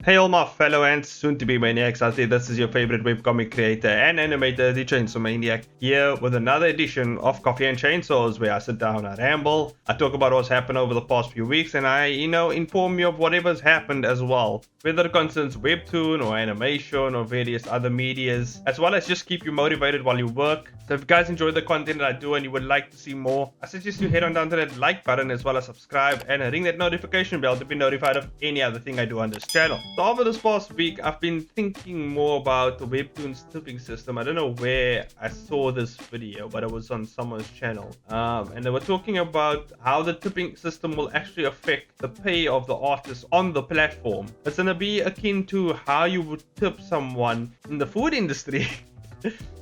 Hey all my fellow and soon-to-be maniacs out there, this is your favorite webcomic creator and animator, the Chainsaw Maniac, here with another edition of Coffee and Chainsaws, where I sit down, I ramble, I talk about what's happened over the past few weeks, and I, inform you of whatever's happened as well, whether it concerns Webtoon or animation or various other medias, as well as just keep you motivated while you work. So if you guys enjoy the content that I do and you would like to see more, I suggest you head on down to that like button as well as subscribe and ring that notification bell to be notified of any other thing I do on this channel. So over this past week, I've been thinking more about the Webtoon's tipping system. I don't know where I saw this video, but it was on someone's channel. And they were talking about how the tipping system will actually affect the pay of the artists on the platform. It's going to be akin to how you would tip someone in the food industry.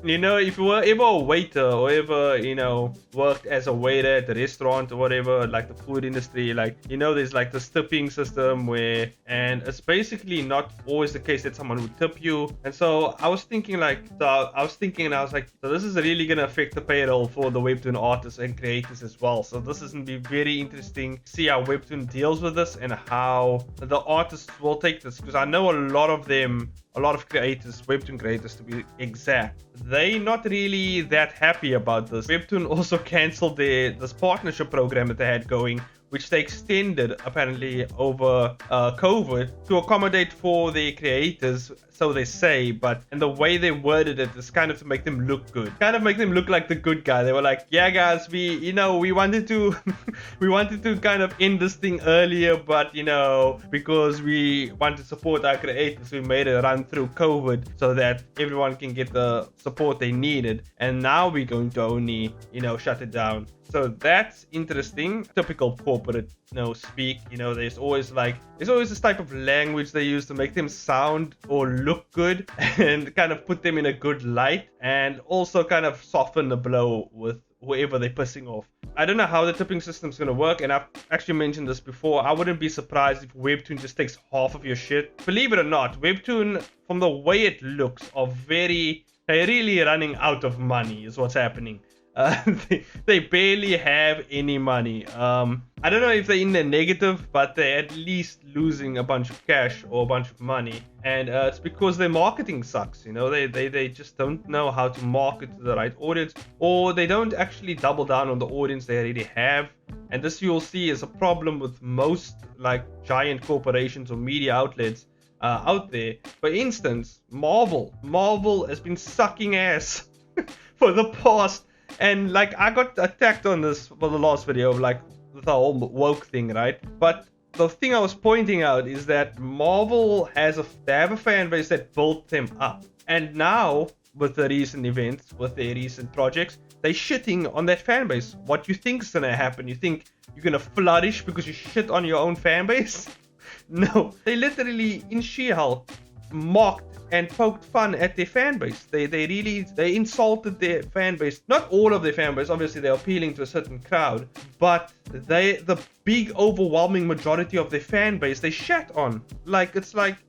If you were ever a waiter or ever, worked as a waiter at a restaurant or whatever, like the food industry, there's like this tipping system and it's basically not always the case that someone would tip you. And so I was thinking and I was like, so this is really going to affect the payroll for the Webtoon artists and creators as well. So this is going to be very interesting to see how Webtoon deals with this and how the artists will take this, because I know a lot of creators, Webtoon creators to be exact, they not really that happy about this. Webtoon also cancelled this partnership program that they had going, which they extended apparently over COVID to accommodate for the creators, so they say, and the way they worded it is kind of to make them look good, kind of make them look like the good guy. They were like, yeah guys, we wanted to we wanted to kind of end this thing earlier, but because we want to support our creators, we made it run through COVID so that everyone can get the support they needed, and now we're going to only shut it down. So that's interesting. Typical corporate speak. There's always this type of language they use to make them sound or look good and kind of put them in a good light, and also kind of soften the blow with whoever they're pissing off. I don't know how the tipping system's going to work, and I've actually mentioned this before. I wouldn't be surprised if Webtoon just takes half of your shit. Believe it or not, Webtoon, from the way it looks, they're really running out of money is what's happening. They barely have any money. I don't know if they're in the negative, but they're at least losing a bunch of cash or a bunch of money, and it's because their marketing sucks. They just don't know how to market to the right audience, or they don't actually double down on the audience they already have. And this you'll see is a problem with most giant corporations or media outlets out there. For instance, Marvel has been sucking ass for the past. And I got attacked on this for the last video of the whole woke thing, right? But the thing I was pointing out is that Marvel they have a fan base that built them up, and now with the recent events, with their recent projects, they're shitting on that fan base. What you think is gonna happen? You think you're gonna flourish because you shit on your own fan base? No, they literally in She-Hulk mocked and poked fun at their fan base. They insulted their fan base. Not all of their fan base, obviously they're appealing to a certain crowd, but the big overwhelming majority of their fan base they shat on.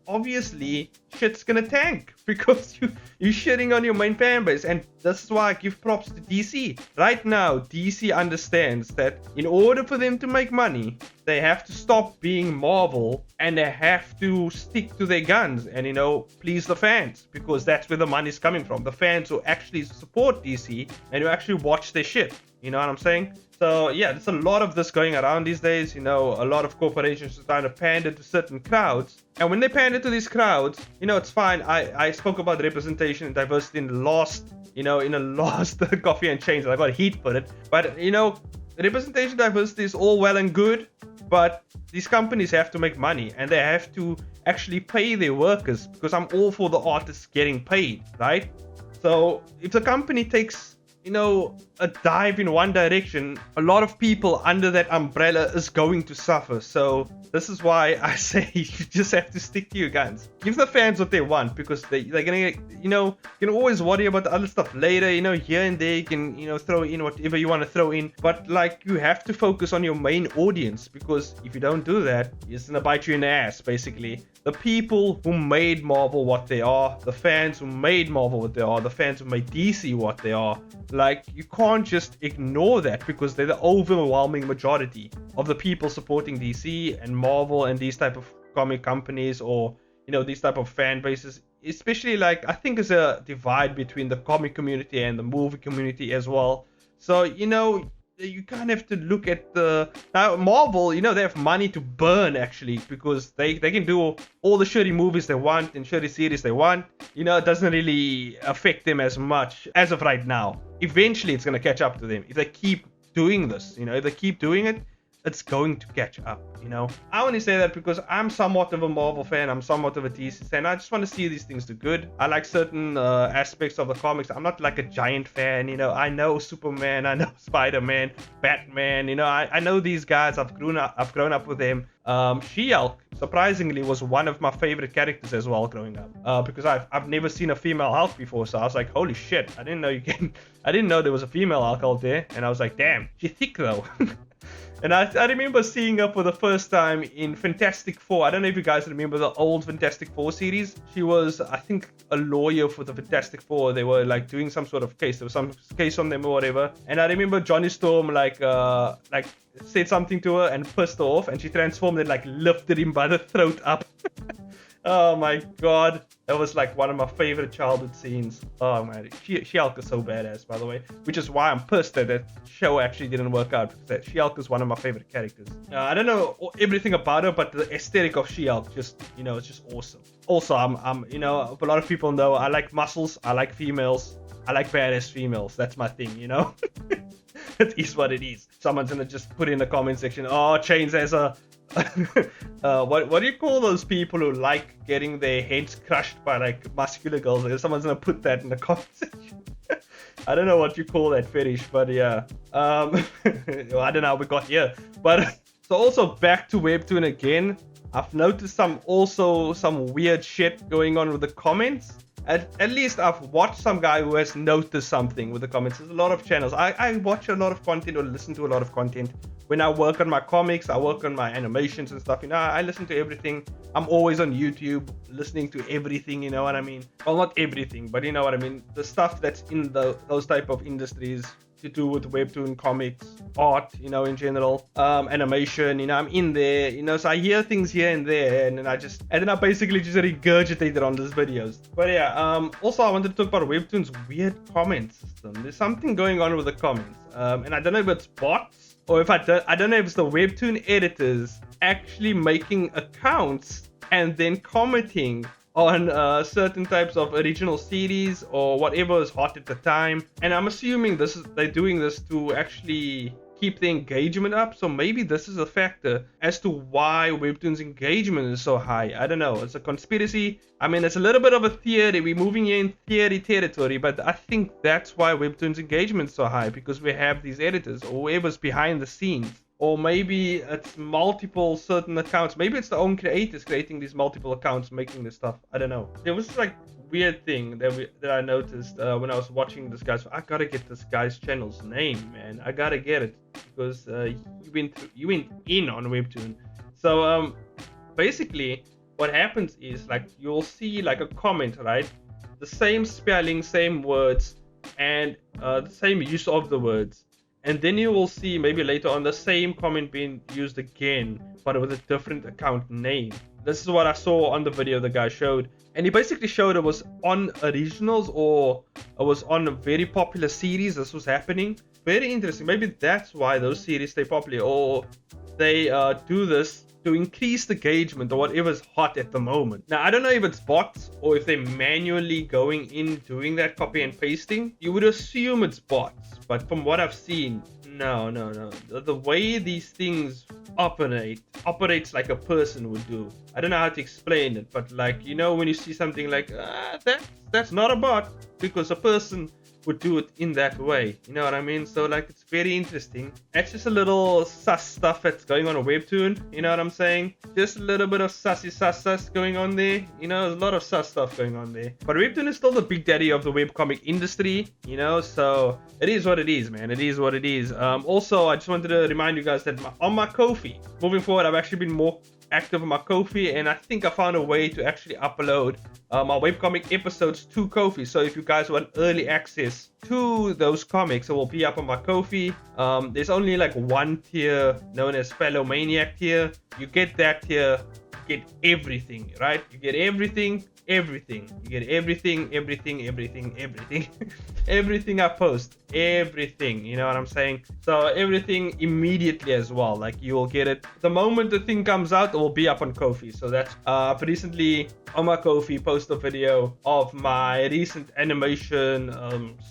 Obviously shit's gonna tank because you're shitting on your main fan base. And this is why I give props to DC. Right now, DC understands that in order for them to make money, they have to stop being Marvel and they have to stick to their guns and please the fans, because that's where the money's coming from. The fans who actually support DC and who actually watch their shit. You know what I'm saying? So yeah, there's a lot of this going around these days. A lot of corporations are trying to pander to certain crowds, and when they pander to these crowds, it's fine. I spoke about representation and diversity in the last Coffee and Chains. I got heat for it, but representation, diversity is all well and good, but these companies have to make money and they have to actually pay their workers, because I'm all for the artists getting paid, right? So if the company takes a dive in one direction, a lot of people under that umbrella is going to suffer. So this is why I say you just have to stick to your guns. Give the fans what they want, because they're gonna you can always worry about the other stuff later. Here and there you can throw in whatever you want to throw in, but you have to focus on your main audience, because if you don't do that, it's gonna bite you in the ass basically. The people who made Marvel what they are, the fans who made Marvel what they are, the fans who made DC what they are, you can't just ignore that, because they're the overwhelming majority of the people supporting DC and Marvel and these type of comic companies, or these type of fan bases, especially like I think there's a divide between the comic community and the movie community as well. So you kind of have to look at the now Marvel. They have money to burn actually, because they can do all the shitty movies they want and shitty series they want. It doesn't really affect them as much as of right now. Eventually it's going to catch up to them if they keep doing this. If they keep doing it, it's going to catch up. I only say that because I'm somewhat of a Marvel fan, I'm somewhat of a DC fan. I just want to see these things do good. I like certain aspects of the comics. I'm not like a giant fan. I know Superman, I know Spider-Man, Batman. I know these guys. I've grown up with them. She-Hulk surprisingly was one of my favorite characters as well growing up, because I've never seen a female Hulk before, so I was like, holy shit, I didn't know there was a female Hulk out there. And I was like, damn, she's thick though. And I remember seeing her for the first time in Fantastic Four. I don't know if you guys remember the old Fantastic Four series. She was, I think, a lawyer for the Fantastic Four. They were like doing some sort of case. There was some case on them or whatever. And I remember Johnny Storm like said something to her and pissed her off, and she transformed and like lifted him by the throat up. Oh my god, that was like one of my favorite childhood scenes. Oh man, She-Hulk is so badass, by the way, which is why I'm pissed that show actually didn't work out, because She-Hulk is one of my favorite characters. I don't know everything about her, but the aesthetic of She-Hulk just, it's just awesome. Also, I'm a lot of people know I like muscles, I like females, I like badass females. That's my thing, It is what it is. Someone's gonna just put in the comment section, oh, Chains has a what do you call those people who like getting their heads crushed by like muscular girls? Someone's gonna put that in the comment section. I don't know what you call that fetish, but yeah. Well, I don't know how we got here. But so also back to Webtoon again. I've noticed some weird shit going on with the comments. At least I've watched some guy who has noticed something with the comments. There's a lot of channels. I watch a lot of content or listen to a lot of content. When I work on my comics, I work on my animations and stuff. I listen to everything. I'm always on YouTube listening to everything, you know what I mean? Well, not everything, but you know what I mean? The stuff that's in those type of industries to do with Webtoon, comics, art, in general, animation, I'm in there, so I hear things here and there, and then I basically just regurgitate it on these videos. But yeah, also I wanted to talk about Webtoon's weird comment system. There's something going on with the comments, and I don't know if it's bots, or if I don't know if it's the Webtoon editors actually making accounts and then commenting on certain types of original series or whatever is hot at the time. And I'm assuming they're doing this to actually keep the engagement up. So maybe this is a factor as to why Webtoon's engagement is so high. I don't know. It's a conspiracy. I mean, it's a little bit of a theory. We're moving here in theory territory, but I think that's why Webtoon's engagement is so high, because we have these editors or whoever's behind the scenes. Or maybe it's multiple certain accounts. Maybe it's the own creators creating these multiple accounts, making this stuff. I don't know. There was like weird thing that I noticed when I was watching this guy's. I gotta get this guy's channel's name, man. I gotta get it because you went in on Webtoon. So basically, what happens is like you'll see like a comment, right? The same spelling, same words, and the same use of the words. And then you will see maybe later on the same comment being used again, but with a different account name. This is what I saw on the video the guy showed. And he basically showed it was on originals or it was on a very popular series this was happening. Very interesting. Maybe that's why those series stay popular, or they do this to increase the engagement or whatever's hot at the moment. Now, I don't know if it's bots or if they're manually going in doing that copy and pasting. You would assume it's bots, but from what I've seen, no. The way these things operates like a person would do. I don't know how to explain it, but like, when you see something like, that's not a bot, because a person would do it in that way, you know what I mean? So like, it's very interesting. It's just a little sus stuff that's going on Webtoon, you know what I'm saying? Just a little bit of sus going on there, there's a lot of sus stuff going on there. But Webtoon is still the big daddy of the webcomic industry, so it is what it is, man. It is what it is. Also, I just wanted to remind you guys that on my Ko-fi, moving forward, I've actually been more active on my Ko-fi, and I think I found a way to actually upload my webcomic episodes to Ko-fi. So if you guys want early access to those comics, it will be up on my Ko-fi. There's only like one tier known as Fellow Maniac tier. You get that tier, get everything, right? You get everything. You get everything. Everything I post, everything, you know what I'm saying? So everything immediately as well. Like you will get it the moment the thing comes out. It will be up on Ko-fi. So that's I've recently on my Ko-fi post a video of my recent animation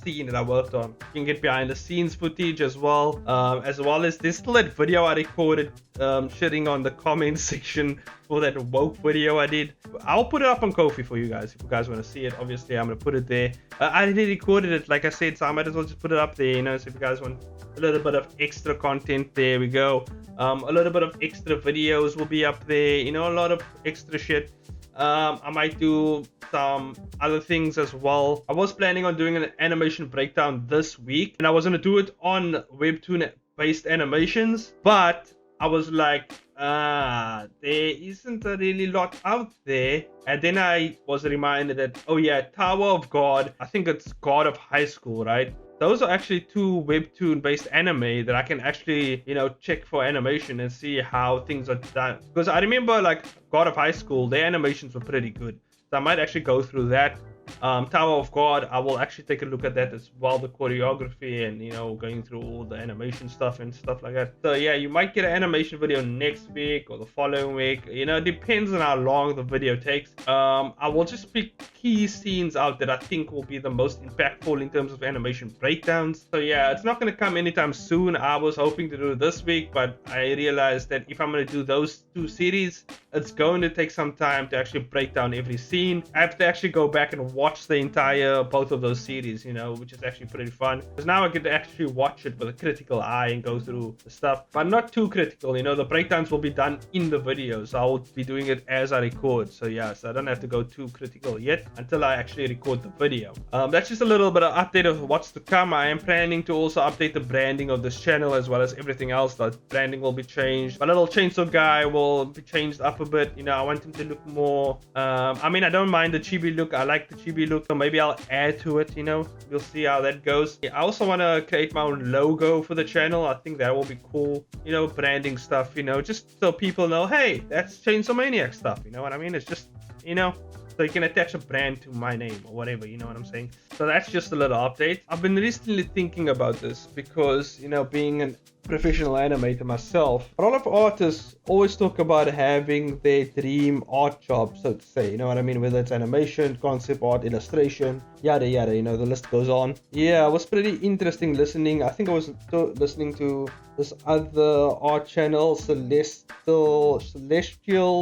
scene that I worked on. You can get behind the scenes footage as well as there's still that video I recorded shitting on the comment section for that woke video I did. I'll put it up on Ko-fi for you guys if you guys want to see it. Obviously, I'm gonna put it there. I already recorded it, like I said, so I might as well just put it up there, you know. So if you guys want a little bit of extra content, there we go. A little bit of extra videos will be up there, you know, a lot of extra shit. I might do some other things as well. I was planning on doing an animation breakdown this week, and I was gonna do it on Webtoon based animations, but I was like, there isn't a really lot out there. And then I was reminded that, oh yeah, Tower of God, I think it's God of High School, right? Those are actually two Webtoon based anime that I can actually, you know, check for animation and see how things are done. Because I remember like God of High School, their animations were pretty good. So I might actually go through that. Tower of God, I will actually take a look at that as well, the choreography and, you know, going through all the animation stuff and stuff like that. So yeah, you might get an animation video next week or the following week, you know, it depends on how long the video takes. I will just pick key scenes out that I think will be the most impactful in terms of animation breakdowns. So yeah, it's not going to come anytime soon. I was hoping to do it this week, but I realized that if I'm going to do those two series, it's going to take some time to actually break down every scene. I have to actually go back and watch the entire both of those series, you know, which is actually pretty fun, because now I get to actually watch it with a critical eye and go through the stuff, but not too critical, you know. The breakdowns will be done in the video, so I will be doing it as I record. So yeah, so I don't have to go too critical yet until I actually record the video. That's just a little bit of update of what's to come. I am planning to also update the branding of this channel as well as everything else. The branding will be changed. My little chainsaw guy will be changed up a bit, you know. I want him to look more I mean, I don't mind the chibi look. I like the chibi look, so maybe I'll add to it, you know. We'll see how that goes. I also want to create my own logo for the channel. I think that will be cool, you know, branding stuff, you know, just so people know, hey, that's Chainsaw Maniac stuff, you know what I mean? It's just, you know, so you can attach a brand to my name or whatever, you know what I'm saying? So that's just a little update. I've been recently thinking about this because, you know, being a professional animator myself, a lot of artists always talk about having their dream art job, so to say, you know what I mean? Whether it's animation, concept art, illustration, yada yada, you know, the list goes on. Yeah, it was pretty interesting listening. I think I was listening to this other art channel, Celestial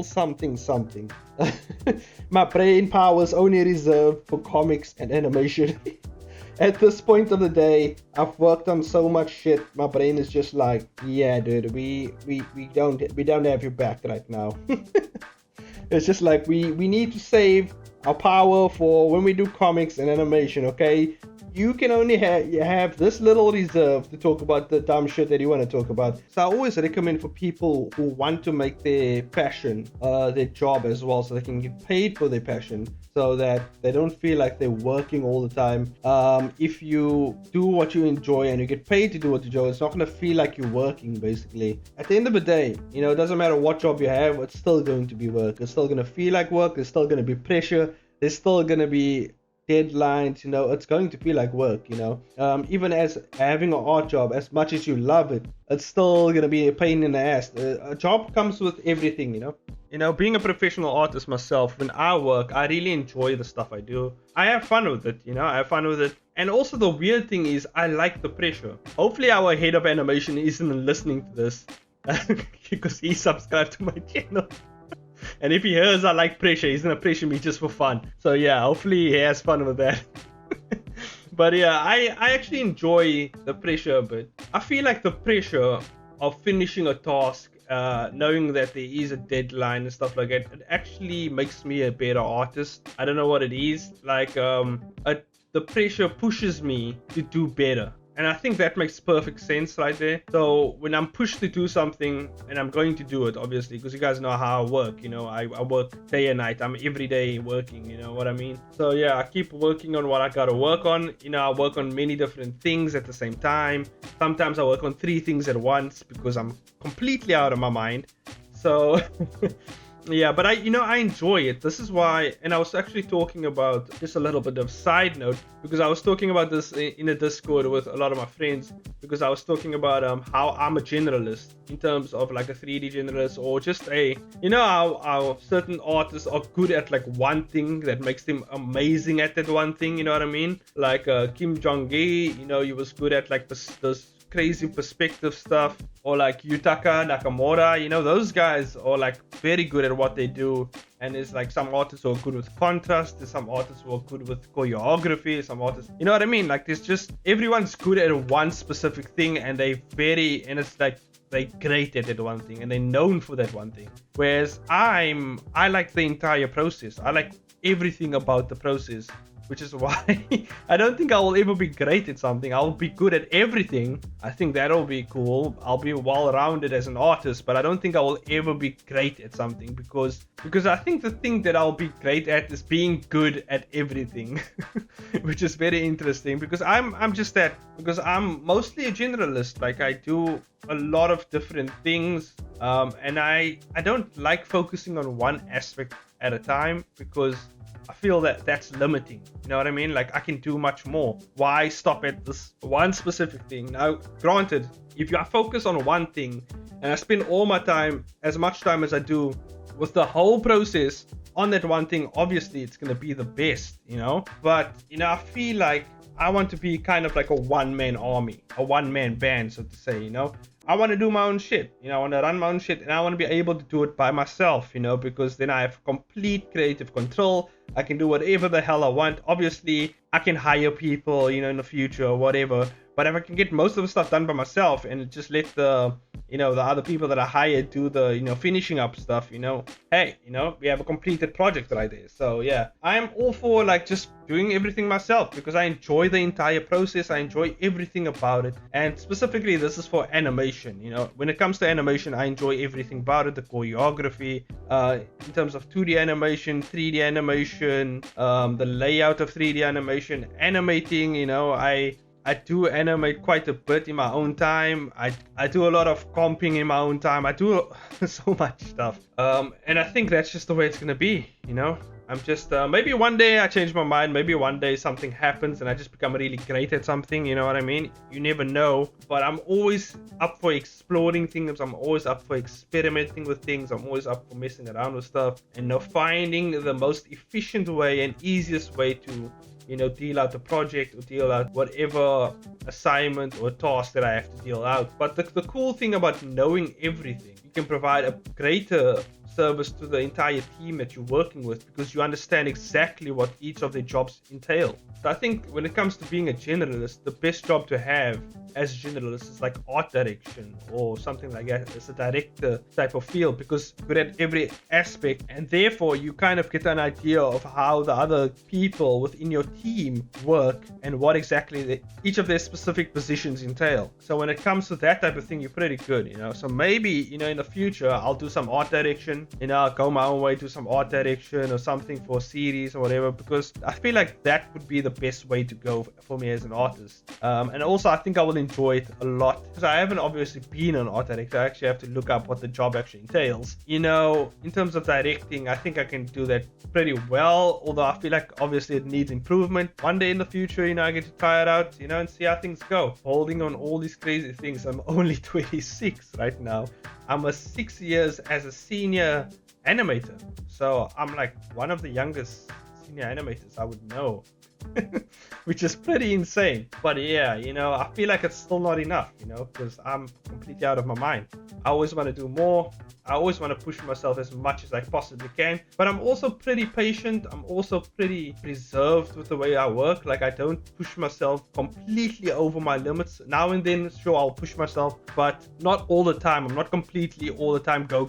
something. My brain power is only reserved for comics and animation. At this point of the day, I've worked on so much shit. My brain is just like, yeah, dude, we don't have your back right now. It's just like we need to save our power for when we do comics and animation, okay? You can only have this little reserve to talk about the dumb shit that you want to talk about. So I always recommend for people who want to make their passion their job as well, so they can get paid for their passion, so that they don't feel like they're working all the time. If you do what you enjoy and you get paid to do what you enjoy, it's not going to feel like you're working, basically. At the end of the day, you know, it doesn't matter what job you have, it's still going to be work. It's still going to feel like work. There's still going to be pressure. There's still going to be deadlines, you know. It's going to feel like work, you know. Even as having an art job, as much as you love it, it's still going to be a pain in the ass. A job comes with everything, you know. You know, being a professional artist myself, when I work, I really enjoy the stuff I do. I have fun with it, you know, I have fun with it. And also the weird thing is, I like the pressure. Hopefully our head of animation isn't listening to this because he subscribed to my channel. And if he hears I like pressure, he's gonna pressure me just for fun. So yeah, hopefully he has fun with that. But yeah, I actually enjoy the pressure a bit. I feel like the pressure of finishing a task, knowing that there is a deadline and stuff like that, it actually makes me a better artist. I don't know what it is. Like the pressure pushes me to do better. And I think that makes perfect sense right there. So when I'm pushed to do something, and I'm going to do it, obviously, because you guys know how I work, you know, I work day and night. I'm every day working, you know what I mean? So yeah, I keep working on what I gotta work on. You know, I work on many different things at the same time. Sometimes I work on 3 things at once because I'm completely out of my mind. So Yeah, but I enjoy it. This is why, and I was actually talking about just a little bit of side note because I was talking about this in a Discord with a lot of my friends because I was talking about how I'm a generalist in terms of like a 3D generalist or just how certain artists are good at like one thing that makes them amazing at that one thing. You know what I mean? Like Kim Jong-gi, he was good at like this crazy perspective stuff, or like Yutaka Nakamura, those guys are like very good at what they do. And there's like some artists who are good with contrast, there's some artists who are good with choreography, some artists, you know what I mean? Like there's just, everyone's good at one specific thing, and and it's like they're great at that one thing and they're known for that one thing. Whereas I like the entire process. I like everything about the process, which is why I don't think I will ever be great at something. I'll be good at everything. I think that'll be cool. I'll be well-rounded as an artist, but I don't think I will ever be great at something because I think the thing that I'll be great at is being good at everything, which is very interesting because I'm just that, because I'm mostly a generalist. Like I do a lot of different things, and I don't like focusing on one aspect at a time because I feel that that's limiting. You know what I mean? Like I can do much more. Why stop at this one specific thing? Now, granted, if I focus on one thing and I spend all my time, as much time as I do with the whole process on that one thing, obviously it's going to be the best, But, I feel like I want to be kind of like a one-man army, a one-man band, so to say, I want to do my own shit, I want to run my own shit, and I want to be able to do it by myself, because then I have complete creative control. I can do whatever the hell I want. Obviously, I can hire people, in the future or whatever. But if I can get most of the stuff done by myself and just let the other people that I hired do the, finishing up stuff, hey, we have a completed project right there. So yeah, I'm all for like just doing everything myself because I enjoy the entire process. I enjoy everything about it. And specifically, this is for animation. When it comes to animation, I enjoy everything about it. The choreography, in terms of 2D animation, 3D animation, the layout of 3D animation, animating, I do animate quite a bit in my own time. I do a lot of comping in my own time. I do so much stuff. And I think that's just the way it's going to be, I'm just, maybe one day I change my mind. Maybe one day something happens and I just become really great at something. You know what I mean? You never know. But I'm always up for exploring things. I'm always up for experimenting with things. I'm always up for messing around with stuff and finding the most efficient way and easiest way to deal out the project or deal out whatever assignment or task that I have to deal out. But the cool thing about knowing everything, you can provide a greater service to the entire team that you're working with because you understand exactly what each of their jobs entail. So I think when it comes to being a generalist, the best job to have as a generalist is like art direction or something like that. It's a director type of field because you're good at every aspect, and therefore you kind of get an idea of how the other people within your team work and what exactly each of their specific positions entail. So when it comes to that type of thing, you're pretty good, So maybe, in the future, I'll do some art direction, I'll go my own way, do some art direction or something for a series or whatever, because I feel like that would be the best way to go for me as an artist. And also I think I will enjoy it a lot because I haven't obviously been an art director. I actually have to look up what the job actually entails. In terms of directing, I think I can do that pretty well, although I feel like obviously it needs improvement. One day in the future, I get to try it out, and see how things go. Holding on all these crazy things. I'm only 26 right now. I'm 6 years as a senior animator. So I'm like one of the youngest senior animators I would know. Which is pretty insane. But yeah, I feel like it's still not enough, because I'm completely out of my mind. I always want to do more. I always want to push myself as much as I possibly can. But I'm also pretty patient. I'm also pretty reserved with the way I work. Like I don't push myself completely over my limits. Now and then, sure, I'll push myself, but not all the time. I'm not completely all the time go.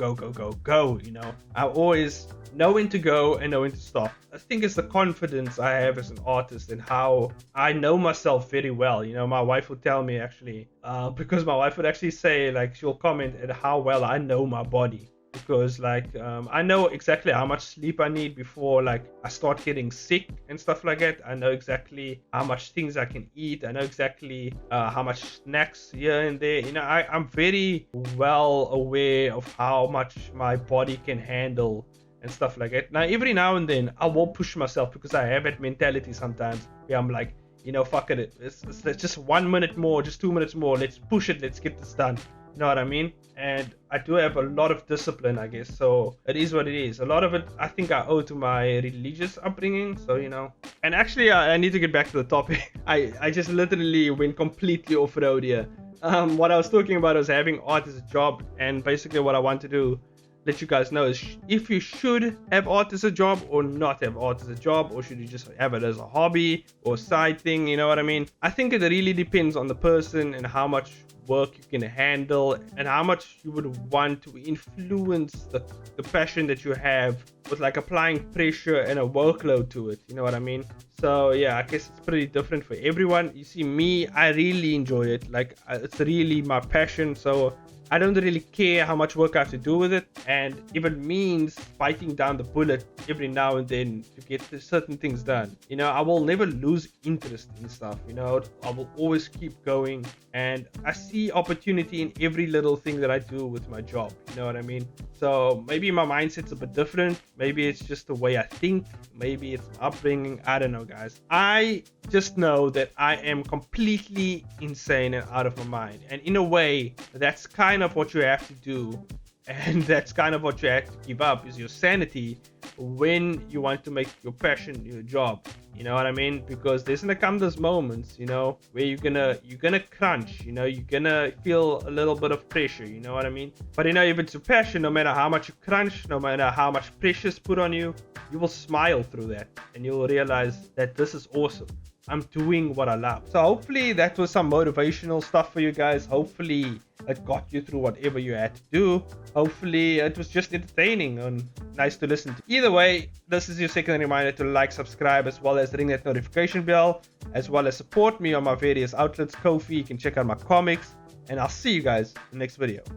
I always know when to go and know when to stop. I think it's the confidence I have as an artist and how I know myself very well. My wife would tell me actually, because my wife would actually say, like, she'll comment at how well I know my body. because like I know exactly how much sleep I need before like I start getting sick and stuff like that. I know exactly how much things I can eat. I know exactly how much snacks here and there. You know, I'm very well aware of how much my body can handle and stuff like that. Now every now and then I will push myself because I have that mentality sometimes where I'm like, you know, fuck it, it's just 1 minute more, just 2 minutes more, let's push it, let's get this done. You know what I mean? And I do have a lot of discipline, I guess. So it is what it is. A lot of it, I think, I owe to my religious upbringing. So, you know. And actually, I need to get back to the topic. I just literally went completely off road here. What I was talking about was having art as a job. And basically what I want to do, let you guys know, is if you should have art as a job or not have art as a job, or should you just have it as a hobby or side thing, you know what I mean? I think it really depends on the person and how much work you can handle and how much you would want to influence the passion that you have with like applying pressure and a workload to it, you know what I mean? So yeah, I guess it's pretty different for everyone. You see, me, I really enjoy it. Like it's really my passion, so I don't really care how much work I have to do with it, and if it means biting down the bullet every now and then to get certain things done, you know, I will never lose interest in stuff. You know, I will always keep going, and I see opportunity in every little thing that I do with my job. You know what I mean? So maybe my mindset's a bit different. Maybe it's just the way I think. Maybe it's my upbringing. I don't know, guys. I just know that I am completely insane and out of my mind, and in a way, that's kind of what you have to do, and that's kind of what you have to keep up, is your sanity when you want to make your passion your job. You know what I mean? Because there's gonna come those moments, you know, where you're gonna crunch, you know, you're gonna feel a little bit of pressure, you know what I mean? But you know, if it's your passion, no matter how much you crunch, no matter how much pressure is put on you, you will smile through that and you'll realize that this is awesome. I'm doing what I love. So hopefully that was some motivational stuff for you guys. Hopefully it got you through whatever you had to do. Hopefully it was just entertaining and nice to listen to. Either way, this is your second reminder to like, subscribe, as well as ring that notification bell, as well as support me on my various outlets. Ko-fi, you can check out my comics, and I'll see you guys in the next video.